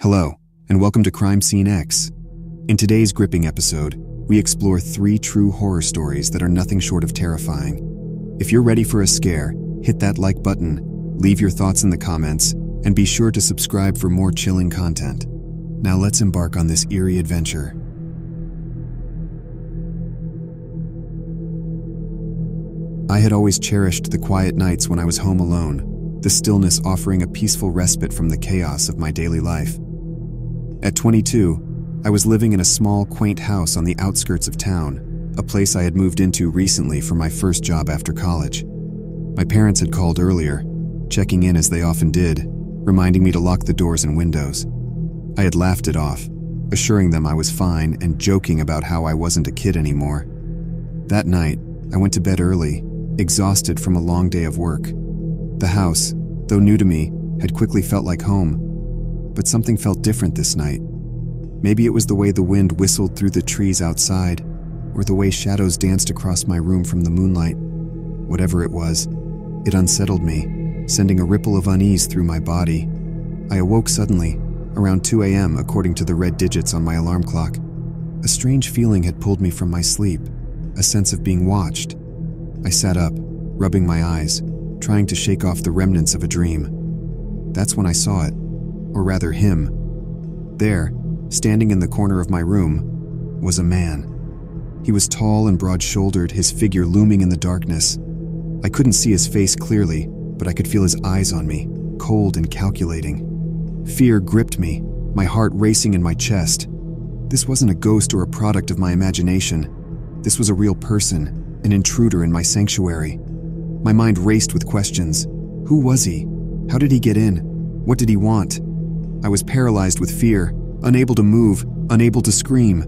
Hello, and welcome to Crime Scene X. In today's gripping episode, we explore 3 true horror stories that are nothing short of terrifying. If you're ready for a scare, hit that like button, leave your thoughts in the comments, and be sure to subscribe for more chilling content. Now let's embark on this eerie adventure. I had always cherished the quiet nights when I was home alone, the stillness offering a peaceful respite from the chaos of my daily life. At 22, I was living in a small, quaint house on the outskirts of town, a place I had moved into recently for my first job after college. My parents had called earlier, checking in as they often did, reminding me to lock the doors and windows. I had laughed it off, assuring them I was fine and joking about how I wasn't a kid anymore. That night, I went to bed early, exhausted from a long day of work. The house, though new to me, had quickly felt like home. But something felt different this night. Maybe it was the way the wind whistled through the trees outside, or the way shadows danced across my room from the moonlight. Whatever it was, it unsettled me, sending a ripple of unease through my body. I awoke suddenly, around 2 a.m. according to the red digits on my alarm clock. A strange feeling had pulled me from my sleep, a sense of being watched. I sat up, rubbing my eyes, trying to shake off the remnants of a dream. That's when I saw it. Or rather him. There, standing in the corner of my room, was a man. He was tall and broad-shouldered, his figure looming in the darkness. I couldn't see his face clearly, but I could feel his eyes on me, cold and calculating. Fear gripped me, my heart racing in my chest. This wasn't a ghost or a product of my imagination. This was a real person, an intruder in my sanctuary. My mind raced with questions. Who was he? How did he get in? What did he want? I was paralyzed with fear, unable to move, unable to scream.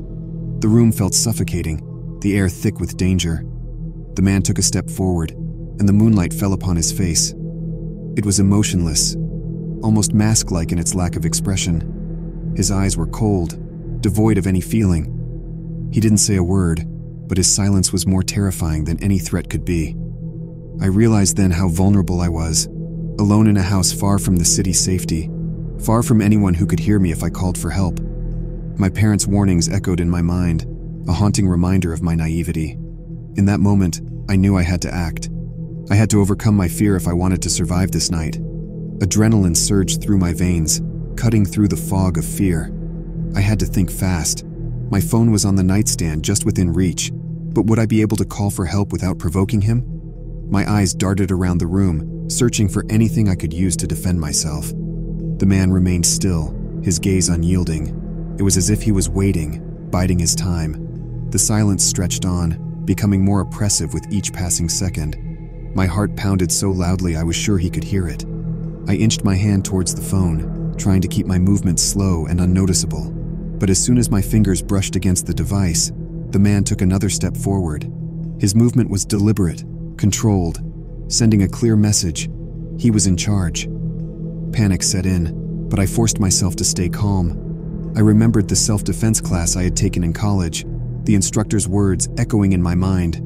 The room felt suffocating, the air thick with danger. The man took a step forward, and the moonlight fell upon his face. It was emotionless, almost mask-like in its lack of expression. His eyes were cold, devoid of any feeling. He didn't say a word, but his silence was more terrifying than any threat could be. I realized then how vulnerable I was, alone in a house far from the city's safety, far from anyone who could hear me if I called for help. My parents' warnings echoed in my mind, a haunting reminder of my naivety. In that moment, I knew I had to act. I had to overcome my fear if I wanted to survive this night. Adrenaline surged through my veins, cutting through the fog of fear. I had to think fast. My phone was on the nightstand just within reach, but would I be able to call for help without provoking him? My eyes darted around the room, searching for anything I could use to defend myself. The man remained still, his gaze unyielding. It was as if he was waiting, biding his time. The silence stretched on, becoming more oppressive with each passing second. My heart pounded so loudly I was sure he could hear it. I inched my hand towards the phone, trying to keep my movements slow and unnoticeable. But as soon as my fingers brushed against the device, the man took another step forward. His movement was deliberate, controlled, sending a clear message. He was in charge. Panic set in, but I forced myself to stay calm. I remembered the self-defense class I had taken in college, the instructor's words echoing in my mind.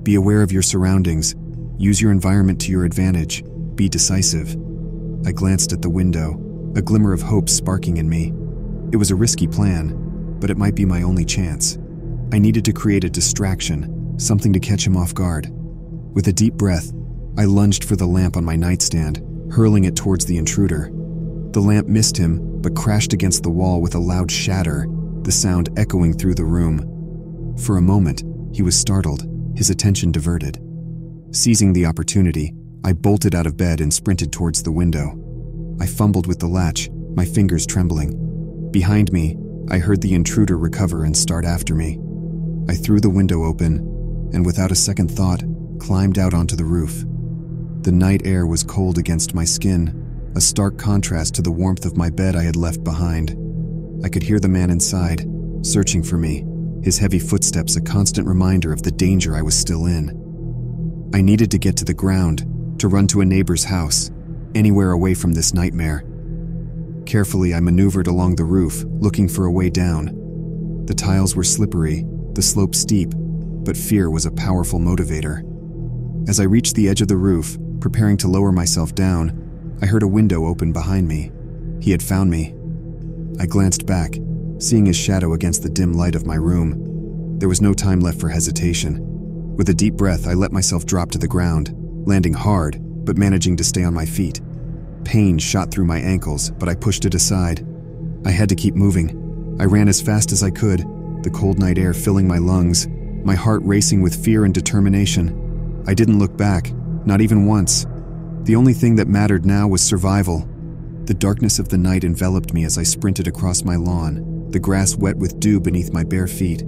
Be aware of your surroundings. Use your environment to your advantage. Be decisive. I glanced at the window, a glimmer of hope sparking in me. It was a risky plan, but it might be my only chance. I needed to create a distraction, something to catch him off guard. With a deep breath, I lunged for the lamp on my nightstand, hurling it towards the intruder. The lamp missed him, but crashed against the wall with a loud shatter, the sound echoing through the room. For a moment, he was startled, his attention diverted. Seizing the opportunity, I bolted out of bed and sprinted towards the window. I fumbled with the latch, my fingers trembling. Behind me, I heard the intruder recover and start after me. I threw the window open, and without a second thought, climbed out onto the roof. The night air was cold against my skin, a stark contrast to the warmth of my bed I had left behind. I could hear the man inside, searching for me, his heavy footsteps a constant reminder of the danger I was still in. I needed to get to the ground, to run to a neighbor's house, anywhere away from this nightmare. Carefully, I maneuvered along the roof, looking for a way down. The tiles were slippery, the slope steep, but fear was a powerful motivator. As I reached the edge of the roof, preparing to lower myself down, I heard a window open behind me. He had found me. I glanced back, seeing his shadow against the dim light of my room. There was no time left for hesitation. With a deep breath, I let myself drop to the ground, landing hard, but managing to stay on my feet. Pain shot through my ankles, but I pushed it aside. I had to keep moving. I ran as fast as I could, the cold night air filling my lungs, my heart racing with fear and determination. I didn't look back, not even once. The only thing that mattered now was survival. The darkness of the night enveloped me as I sprinted across my lawn, the grass wet with dew beneath my bare feet.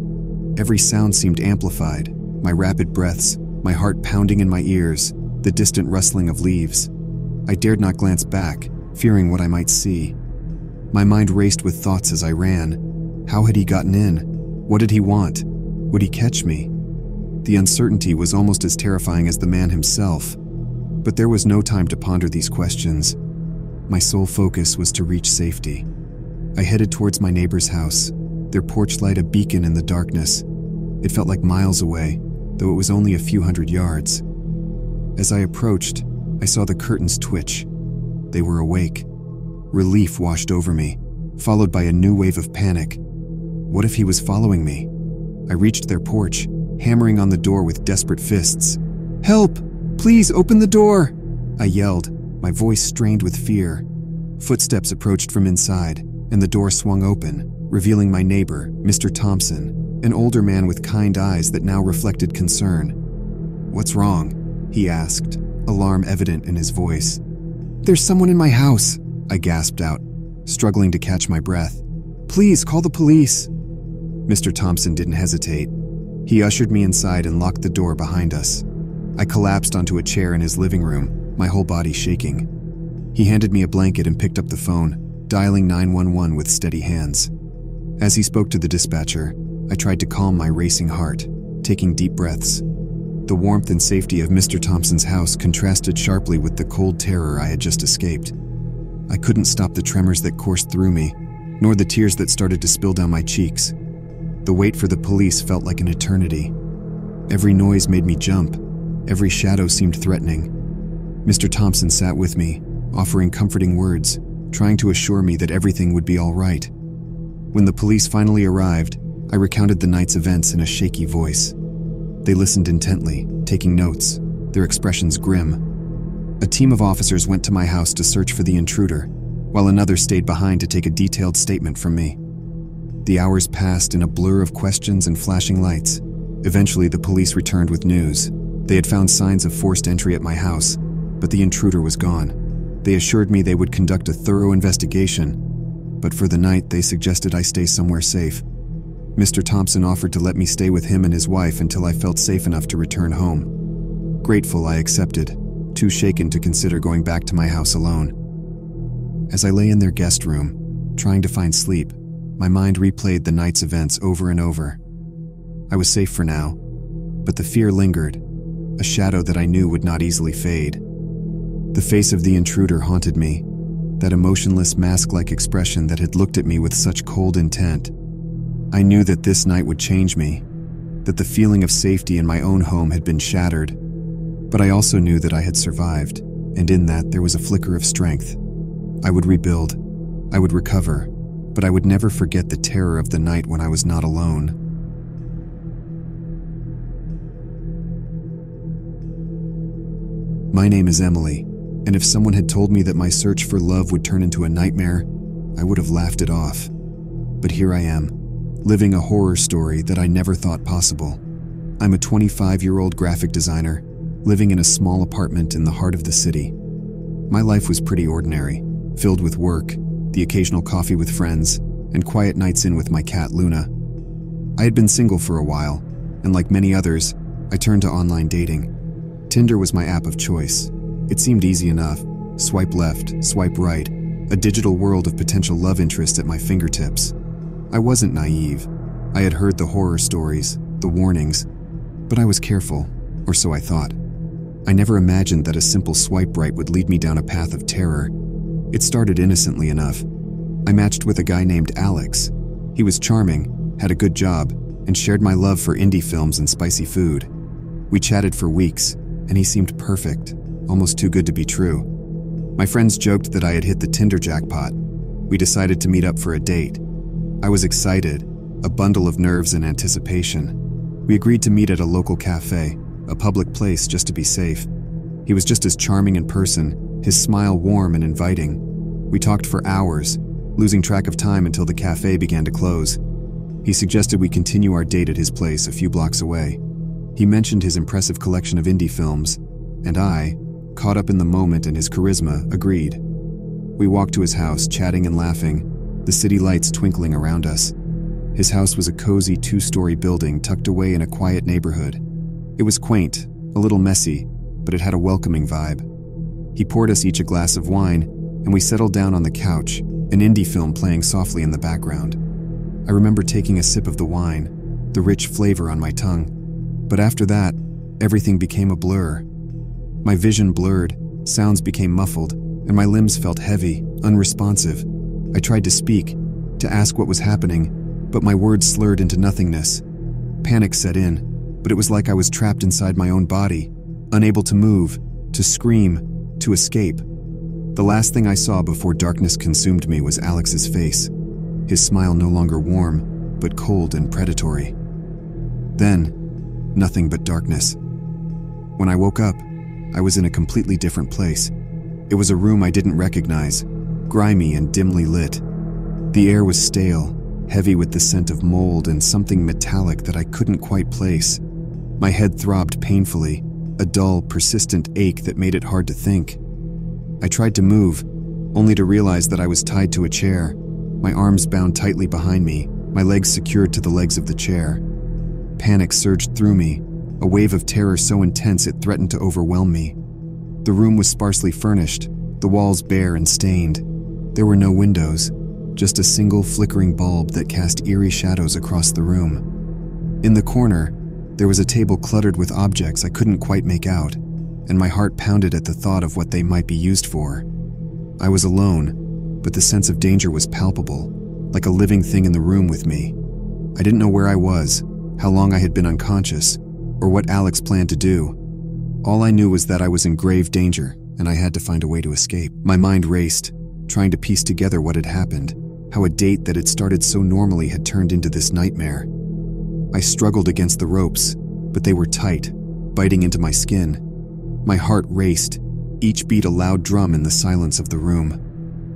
Every sound seemed amplified, my rapid breaths, my heart pounding in my ears, the distant rustling of leaves. I dared not glance back, fearing what I might see. My mind raced with thoughts as I ran. How had he gotten in? What did he want? Would he catch me? The uncertainty was almost as terrifying as the man himself. But there was no time to ponder these questions. My sole focus was to reach safety. I headed towards my neighbor's house, their porch light a beacon in the darkness. It felt like miles away, though it was only a few hundred yards. As I approached, I saw the curtains twitch. They were awake. Relief washed over me, followed by a new wave of panic. What if he was following me? I reached their porch, hammering on the door with desperate fists. "Help! Please open the door!" I yelled, my voice strained with fear. Footsteps approached from inside, and the door swung open, revealing my neighbor, Mr. Thompson, an older man with kind eyes that now reflected concern. "What's wrong?" he asked, alarm evident in his voice. "There's someone in my house," I gasped out, struggling to catch my breath. "Please call the police." Mr. Thompson didn't hesitate. He ushered me inside and locked the door behind us. I collapsed onto a chair in his living room, my whole body shaking. He handed me a blanket and picked up the phone, dialing 911 with steady hands. As he spoke to the dispatcher, I tried to calm my racing heart, taking deep breaths. The warmth and safety of Mr. Thompson's house contrasted sharply with the cold terror I had just escaped. I couldn't stop the tremors that coursed through me, nor the tears that started to spill down my cheeks. The wait for the police felt like an eternity. Every noise made me jump. Every shadow seemed threatening. Mr. Thompson sat with me, offering comforting words, trying to assure me that everything would be all right. When the police finally arrived, I recounted the night's events in a shaky voice. They listened intently, taking notes, their expressions grim. A team of officers went to my house to search for the intruder, while another stayed behind to take a detailed statement from me. The hours passed in a blur of questions and flashing lights. Eventually, the police returned with news. They had found signs of forced entry at my house, but the intruder was gone. They assured me they would conduct a thorough investigation, but for the night, they suggested I stay somewhere safe. Mr. Thompson offered to let me stay with him and his wife until I felt safe enough to return home. Grateful, I accepted, too shaken to consider going back to my house alone. As I lay in their guest room, trying to find sleep, my mind replayed the night's events over and over. I was safe for now, but the fear lingered, a shadow that I knew would not easily fade. The face of the intruder haunted me, that emotionless mask-like expression that had looked at me with such cold intent. I knew that this night would change me, that the feeling of safety in my own home had been shattered, but I also knew that I had survived, and in that there was a flicker of strength. I would rebuild, I would recover, but I would never forget the terror of the night when I was not alone. My name is Emily, and if someone had told me that my search for love would turn into a nightmare, I would have laughed it off. But here I am, living a horror story that I never thought possible. I'm a 25-year-old graphic designer, living in a small apartment in the heart of the city. My life was pretty ordinary, filled with work, the occasional coffee with friends, and quiet nights in with my cat Luna. I had been single for a while, and like many others, I turned to online dating. Tinder was my app of choice. It seemed easy enough. Swipe left, swipe right, a digital world of potential love interest at my fingertips. I wasn't naive. I had heard the horror stories, the warnings, but I was careful, or so I thought. I never imagined that a simple swipe right would lead me down a path of terror. It started innocently enough. I matched with a guy named Alex. He was charming, had a good job, and shared my love for indie films and spicy food. We chatted for weeks, and he seemed perfect, almost too good to be true. My friends joked that I had hit the Tinder jackpot. We decided to meet up for a date. I was excited, a bundle of nerves and anticipation. We agreed to meet at a local cafe, a public place just to be safe. He was just as charming in person, his smile warm and inviting. We talked for hours, losing track of time until the cafe began to close. He suggested we continue our date at his place a few blocks away. He mentioned his impressive collection of indie films, and I, caught up in the moment and his charisma, agreed. We walked to his house, chatting and laughing, the city lights twinkling around us. His house was a cozy 2-story building tucked away in a quiet neighborhood. It was quaint, a little messy, but it had a welcoming vibe. He poured us each a glass of wine, and we settled down on the couch, an indie film playing softly in the background. I remember taking a sip of the wine, the rich flavor on my tongue. But after that, everything became a blur. My vision blurred, sounds became muffled, and my limbs felt heavy, unresponsive. I tried to speak, to ask what was happening, but my words slurred into nothingness. Panic set in, but it was like I was trapped inside my own body, unable to move, to scream, to escape. The last thing I saw before darkness consumed me was Alex's face, his smile no longer warm, but cold and predatory. Then, nothing but darkness. When I woke up, I was in a completely different place. It was a room I didn't recognize, grimy and dimly lit. The air was stale, heavy with the scent of mold and something metallic that I couldn't quite place. My head throbbed painfully, a dull, persistent ache that made it hard to think. I tried to move, only to realize that I was tied to a chair, my arms bound tightly behind me, my legs secured to the legs of the chair. Panic surged through me, a wave of terror so intense it threatened to overwhelm me. The room was sparsely furnished, the walls bare and stained. There were no windows, just a single flickering bulb that cast eerie shadows across the room. In the corner, there was a table cluttered with objects I couldn't quite make out, and my heart pounded at the thought of what they might be used for. I was alone, but the sense of danger was palpable, like a living thing in the room with me. I didn't know where I was, how long I had been unconscious, or what Alex planned to do. All I knew was that I was in grave danger, and I had to find a way to escape. My mind raced, trying to piece together what had happened, how a date that had started so normally had turned into this nightmare. I struggled against the ropes, but they were tight, biting into my skin. My heart raced, each beat a loud drum in the silence of the room.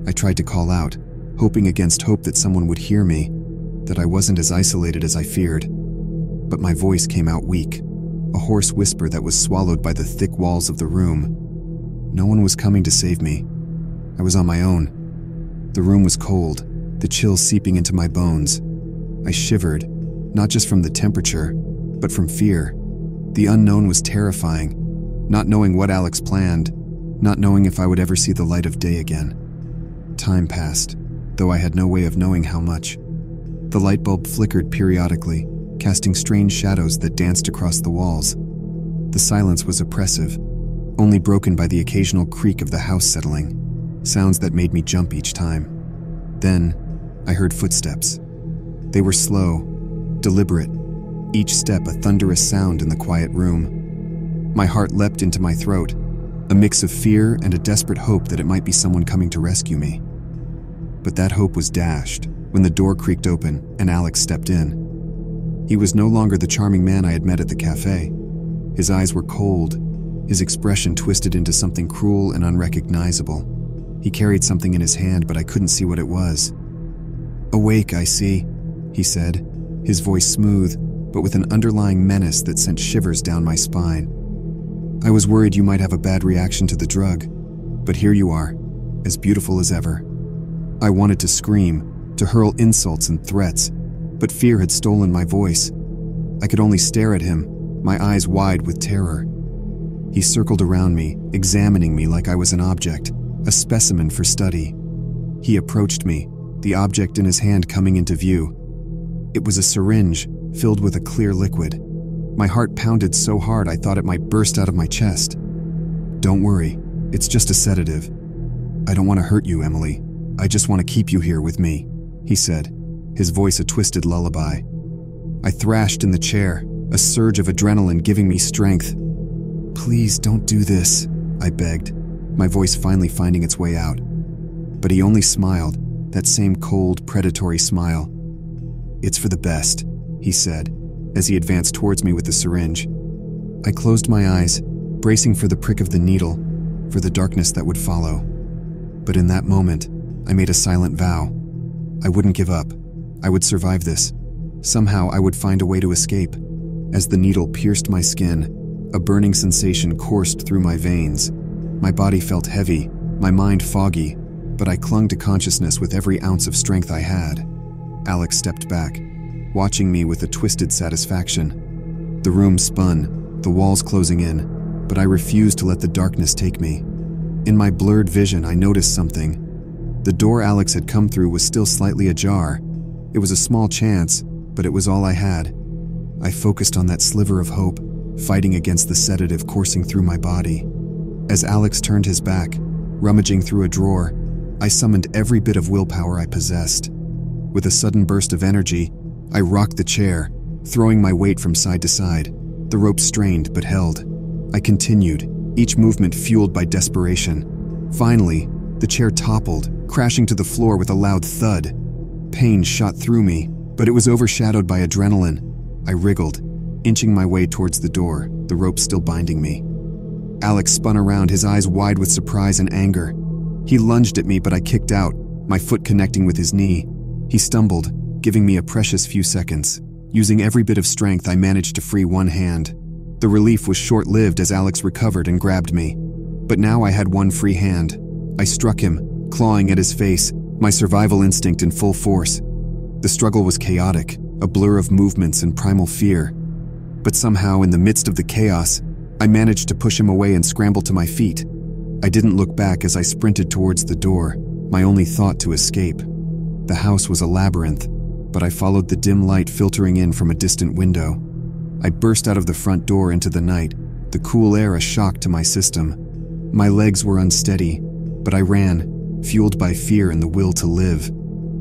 I tried to call out, hoping against hope that someone would hear me, that I wasn't as isolated as I feared. But my voice came out weak, a hoarse whisper that was swallowed by the thick walls of the room. No one was coming to save me. I was on my own. The room was cold, the chill seeping into my bones. I shivered, not just from the temperature, but from fear. The unknown was terrifying, not knowing what Alex planned, not knowing if I would ever see the light of day again. Time passed, though I had no way of knowing how much. The light bulb flickered periodically, casting strange shadows that danced across the walls. The silence was oppressive, only broken by the occasional creak of the house settling, sounds that made me jump each time. Then, I heard footsteps. They were slow, deliberate, each step a thunderous sound in the quiet room. My heart leapt into my throat, a mix of fear and a desperate hope that it might be someone coming to rescue me. But that hope was dashed when the door creaked open and Alex stepped in. He was no longer the charming man I had met at the cafe. His eyes were cold, his expression twisted into something cruel and unrecognizable. He carried something in his hand, but I couldn't see what it was. "Awake, I see," he said, his voice smooth, but with an underlying menace that sent shivers down my spine. "I was worried you might have a bad reaction to the drug, but here you are, as beautiful as ever." I wanted to scream, to hurl insults and threats, but fear had stolen my voice. I could only stare at him, my eyes wide with terror. He circled around me, examining me like I was an object, a specimen for study. He approached me, the object in his hand coming into view. It was a syringe, filled with a clear liquid. My heart pounded so hard I thought it might burst out of my chest. "Don't worry, it's just a sedative. I don't want to hurt you, Emily. I just want to keep you here with me," he said, his voice a twisted lullaby. I thrashed in the chair, a surge of adrenaline giving me strength. "Please don't do this," I begged, my voice finally finding its way out. But he only smiled, that same cold, predatory smile. "It's for the best," he said, as he advanced towards me with the syringe. I closed my eyes, bracing for the prick of the needle, for the darkness that would follow. But in that moment, I made a silent vow. I wouldn't give up. I would survive this. Somehow I would find a way to escape. As the needle pierced my skin, a burning sensation coursed through my veins. My body felt heavy, my mind foggy, but I clung to consciousness with every ounce of strength I had. Alex stepped back, watching me with a twisted satisfaction. The room spun, the walls closing in, but I refused to let the darkness take me. In my blurred vision, I noticed something. The door Alex had come through was still slightly ajar. It was a small chance, but it was all I had. I focused on that sliver of hope, fighting against the sedative coursing through my body. As Alex turned his back, rummaging through a drawer, I summoned every bit of willpower I possessed. With a sudden burst of energy, I rocked the chair, throwing my weight from side to side. The rope strained but held. I continued, each movement fueled by desperation. Finally, the chair toppled, crashing to the floor with a loud thud. Pain shot through me, but it was overshadowed by adrenaline. I wriggled, inching my way towards the door, the rope still binding me. Alex spun around, his eyes wide with surprise and anger. He lunged at me, but I kicked out, my foot connecting with his knee. He stumbled, giving me a precious few seconds. Using every bit of strength, I managed to free one hand. The relief was short-lived as Alex recovered and grabbed me. But now I had one free hand. I struck him, clawing at his face, my survival instinct in full force. The struggle was chaotic, a blur of movements and primal fear. But somehow, in the midst of the chaos, I managed to push him away and scramble to my feet. I didn't look back as I sprinted towards the door, my only thought to escape. The house was a labyrinth, but I followed the dim light filtering in from a distant window. I burst out of the front door into the night, the cool air a shock to my system. My legs were unsteady, but I ran, fueled by fear and the will to live.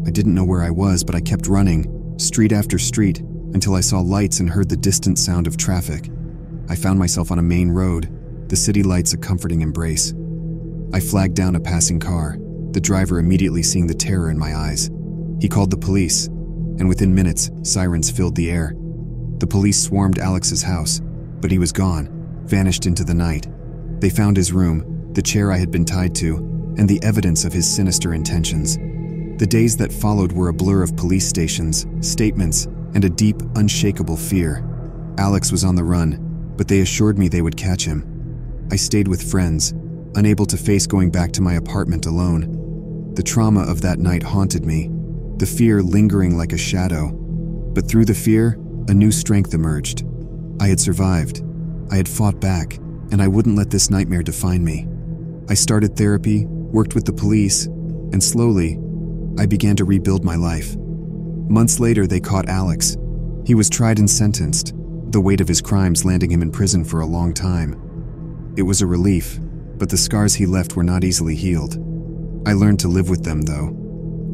I didn't know where I was, but I kept running, street after street, until I saw lights and heard the distant sound of traffic. I found myself on a main road, the city lights a comforting embrace. I flagged down a passing car, the driver immediately seeing the terror in my eyes. He called the police, and within minutes, sirens filled the air. The police swarmed Alex's house, but he was gone, vanished into the night. They found his room, the chair I had been tied to, and the evidence of his sinister intentions. The days that followed were a blur of police stations, statements, and a deep, unshakable fear. Alex was on the run, but they assured me they would catch him. I stayed with friends, unable to face going back to my apartment alone. The trauma of that night haunted me, the fear lingering like a shadow. But through the fear, a new strength emerged. I had survived. I had fought back, and I wouldn't let this nightmare define me. I started therapy, worked with the police, and slowly, I began to rebuild my life. Months later, they caught Alex. He was tried and sentenced, the weight of his crimes landing him in prison for a long time. It was a relief, but the scars he left were not easily healed. I learned to live with them, though.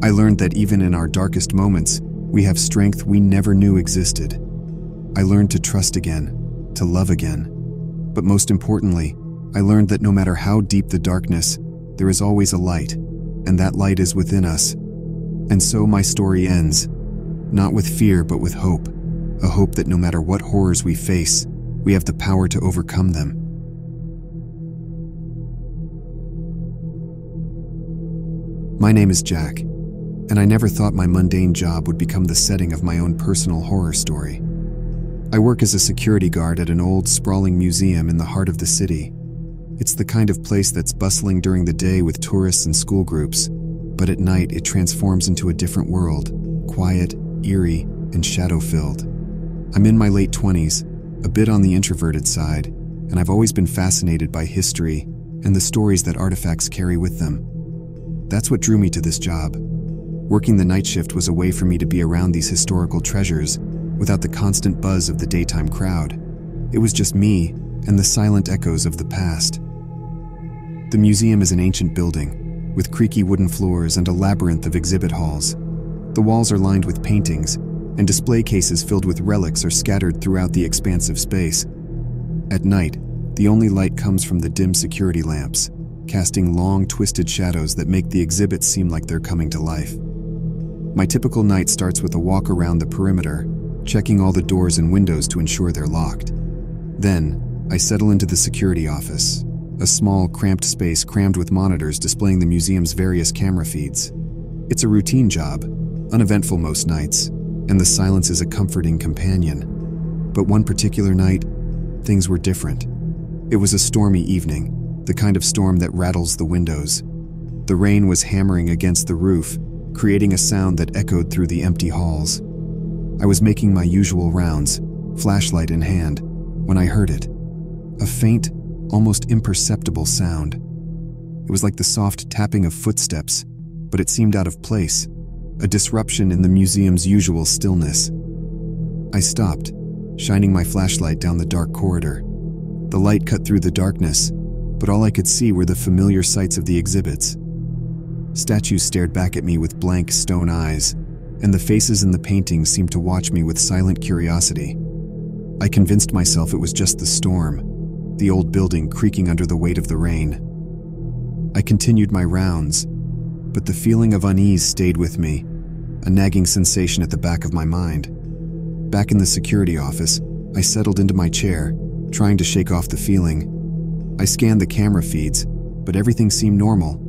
I learned that even in our darkest moments, we have strength we never knew existed. I learned to trust again, to love again. But most importantly, I learned that no matter how deep the darkness, there is always a light, and that light is within us. And so my story ends, not with fear but with hope, a hope that no matter what horrors we face, we have the power to overcome them. My name is Jack, and I never thought my mundane job would become the setting of my own personal horror story. I work as a security guard at an old, sprawling museum in the heart of the city. It's the kind of place that's bustling during the day with tourists and school groups, but at night it transforms into a different world, quiet, eerie, and shadow-filled. I'm in my late 20s, a bit on the introverted side, and I've always been fascinated by history and the stories that artifacts carry with them. That's what drew me to this job. Working the night shift was a way for me to be around these historical treasures without the constant buzz of the daytime crowd. It was just me and the silent echoes of the past. The museum is an ancient building, with creaky wooden floors and a labyrinth of exhibit halls. The walls are lined with paintings, and display cases filled with relics are scattered throughout the expansive space. At night, the only light comes from the dim security lamps. casting long, twisted shadows that make the exhibit seem like they're coming to life. My typical night starts with a walk around the perimeter, checking all the doors and windows to ensure they're locked. Then, I settle into the security office, a small, cramped space crammed with monitors displaying the museum's various camera feeds. It's a routine job, uneventful most nights, and the silence is a comforting companion. But one particular night, things were different. It was a stormy evening, the kind of storm that rattles the windows. The rain was hammering against the roof, creating a sound that echoed through the empty halls. I was making my usual rounds, flashlight in hand, when I heard it. A faint, almost imperceptible sound. It was like the soft tapping of footsteps, but it seemed out of place, a disruption in the museum's usual stillness. I stopped, shining my flashlight down the dark corridor. The light cut through the darkness, but all I could see were the familiar sights of the exhibits. Statues stared back at me with blank stone eyes, and the faces in the paintings seemed to watch me with silent curiosity. I convinced myself it was just the storm, the old building creaking under the weight of the rain. I continued my rounds, but the feeling of unease stayed with me, a nagging sensation at the back of my mind. Back in the security office, I settled into my chair, trying to shake off the feeling. I scanned the camera feeds, but everything seemed normal.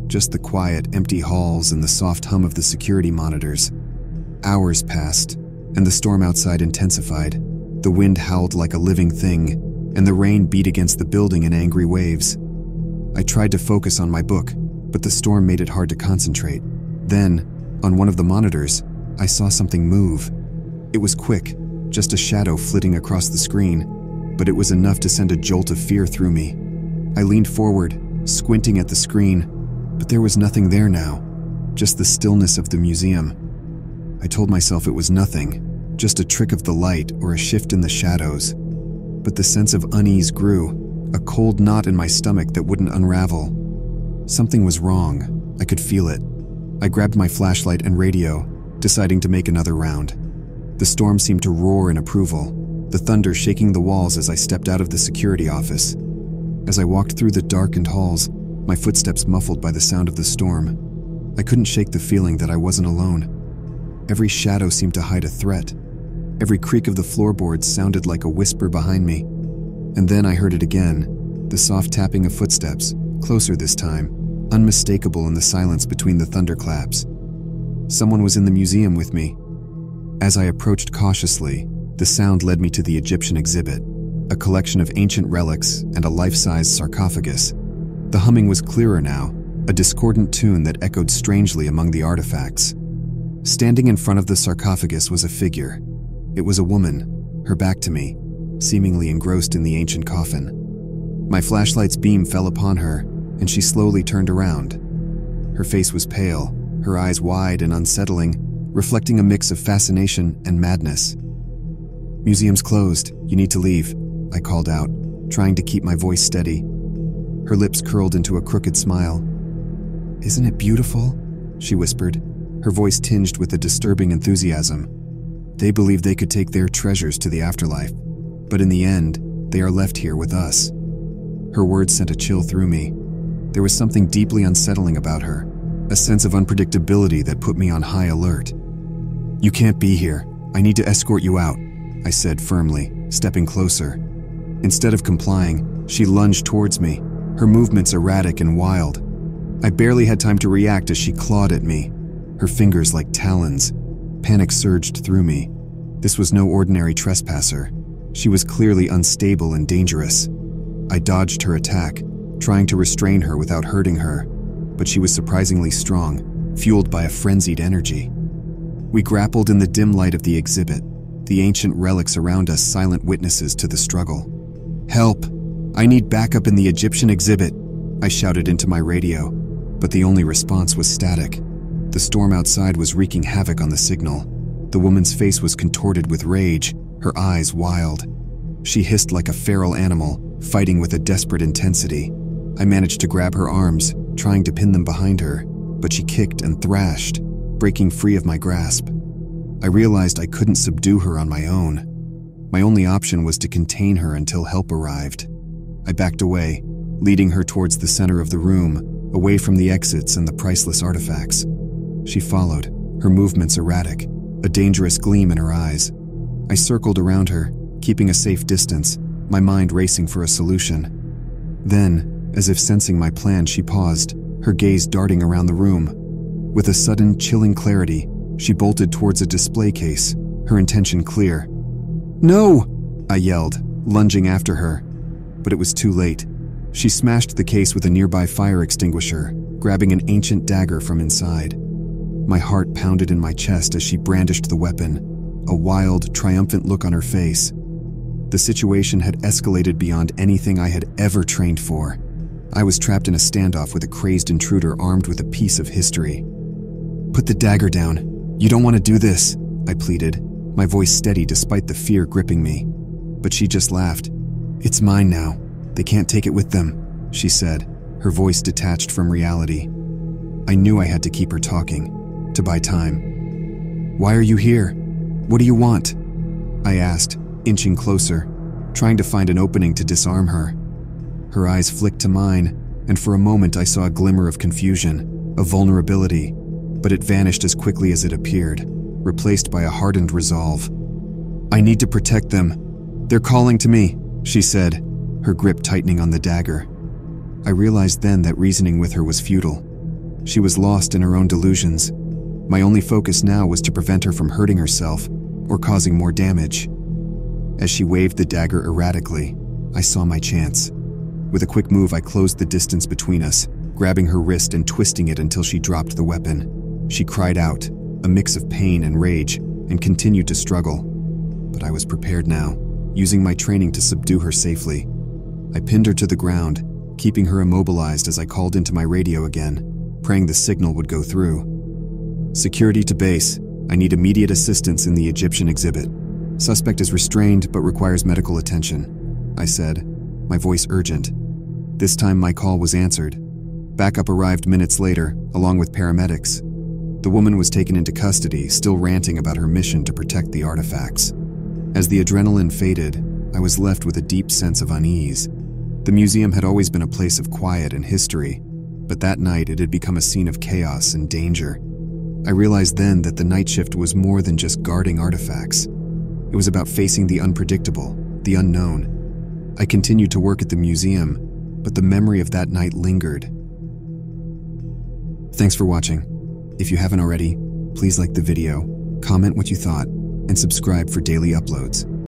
Just the quiet, empty halls and the soft hum of the security monitors. Hours passed, and the storm outside intensified. The wind howled like a living thing, and the rain beat against the building in angry waves. I tried to focus on my book, but the storm made it hard to concentrate. Then, on one of the monitors, I saw something move. It was quick, just a shadow flitting across the screen, but it was enough to send a jolt of fear through me. I leaned forward, squinting at the screen, but there was nothing there now, just the stillness of the museum. I told myself it was nothing, just a trick of the light or a shift in the shadows. But the sense of unease grew, a cold knot in my stomach that wouldn't unravel. Something was wrong. I could feel it. I grabbed my flashlight and radio, deciding to make another round. The storm seemed to roar in approval, the thunder shaking the walls as I stepped out of the security office. As I walked through the darkened halls, my footsteps muffled by the sound of the storm. I couldn't shake the feeling that I wasn't alone. Every shadow seemed to hide a threat. Every creak of the floorboards sounded like a whisper behind me. And then I heard it again, the soft tapping of footsteps, closer this time, unmistakable in the silence between the thunderclaps. Someone was in the museum with me. As I approached cautiously, the sound led me to the Egyptian exhibit, a collection of ancient relics and a life-size sarcophagus. The humming was clearer now, a discordant tune that echoed strangely among the artifacts. Standing in front of the sarcophagus was a figure. It was a woman, her back to me, seemingly engrossed in the ancient coffin. My flashlight's beam fell upon her, and she slowly turned around. Her face was pale, her eyes wide and unsettling, reflecting a mix of fascination and madness. "Museum's closed. You need to leave," I called out, trying to keep my voice steady. Her lips curled into a crooked smile. "Isn't it beautiful?" she whispered, her voice tinged with a disturbing enthusiasm. "They believe they could take their treasures to the afterlife, but in the end, they are left here with us." Her words sent a chill through me. There was something deeply unsettling about her, a sense of unpredictability that put me on high alert. "You can't be here. I need to escort you out," I said firmly, stepping closer. Instead of complying, she lunged towards me, her movements erratic and wild. I barely had time to react as she clawed at me, her fingers like talons. Panic surged through me. This was no ordinary trespasser. She was clearly unstable and dangerous. I dodged her attack, trying to restrain her without hurting her, but she was surprisingly strong, fueled by a frenzied energy. We grappled in the dim light of the exhibit, the ancient relics around us silent witnesses to the struggle. "Help! I need backup in the Egyptian exhibit," I shouted into my radio, but the only response was static. The storm outside was wreaking havoc on the signal. The woman's face was contorted with rage, her eyes wild. She hissed like a feral animal, fighting with a desperate intensity. I managed to grab her arms, trying to pin them behind her, but she kicked and thrashed, breaking free of my grasp. I realized I couldn't subdue her on my own. My only option was to contain her until help arrived. I backed away, leading her towards the center of the room, away from the exits and the priceless artifacts. She followed, her movements erratic, a dangerous gleam in her eyes. I circled around her, keeping a safe distance, my mind racing for a solution. Then, as if sensing my plan, she paused, her gaze darting around the room. With a sudden, chilling clarity, she bolted towards a display case, her intention clear. "No!" I yelled, lunging after her. But it was too late. She smashed the case with a nearby fire extinguisher, grabbing an ancient dagger from inside. My heart pounded in my chest as she brandished the weapon, a wild, triumphant look on her face. The situation had escalated beyond anything I had ever trained for. I was trapped in a standoff with a crazed intruder armed with a piece of history. "Put the dagger down. You don't want to do this," I pleaded, my voice steady despite the fear gripping me. But she just laughed. "It's mine now. They can't take it with them," she said, her voice detached from reality. I knew I had to keep her talking, to buy time. "Why are you here? What do you want?" I asked, inching closer, trying to find an opening to disarm her. Her eyes flicked to mine, and for a moment I saw a glimmer of confusion, of vulnerability, but it vanished as quickly as it appeared, replaced by a hardened resolve. "I need to protect them. They're calling to me," she said, her grip tightening on the dagger. I realized then that reasoning with her was futile. She was lost in her own delusions. My only focus now was to prevent her from hurting herself or causing more damage. As she waved the dagger erratically, I saw my chance. With a quick move, I closed the distance between us, grabbing her wrist and twisting it until she dropped the weapon. She cried out, a mix of pain and rage, and continued to struggle. But I was prepared now, using my training to subdue her safely. I pinned her to the ground, keeping her immobilized as I called into my radio again, praying the signal would go through. "Security to base. I need immediate assistance in the Egyptian exhibit. Suspect is restrained but requires medical attention," I said, my voice urgent. This time my call was answered. Backup arrived minutes later, along with paramedics. The woman was taken into custody, still ranting about her mission to protect the artifacts. As the adrenaline faded, I was left with a deep sense of unease. The museum had always been a place of quiet and history, but that night it had become a scene of chaos and danger. I realized then that the night shift was more than just guarding artifacts. It was about facing the unpredictable, the unknown. I continued to work at the museum, but the memory of that night lingered. Thanks for watching. If you haven't already, please like the video, comment what you thought, and subscribe for daily uploads.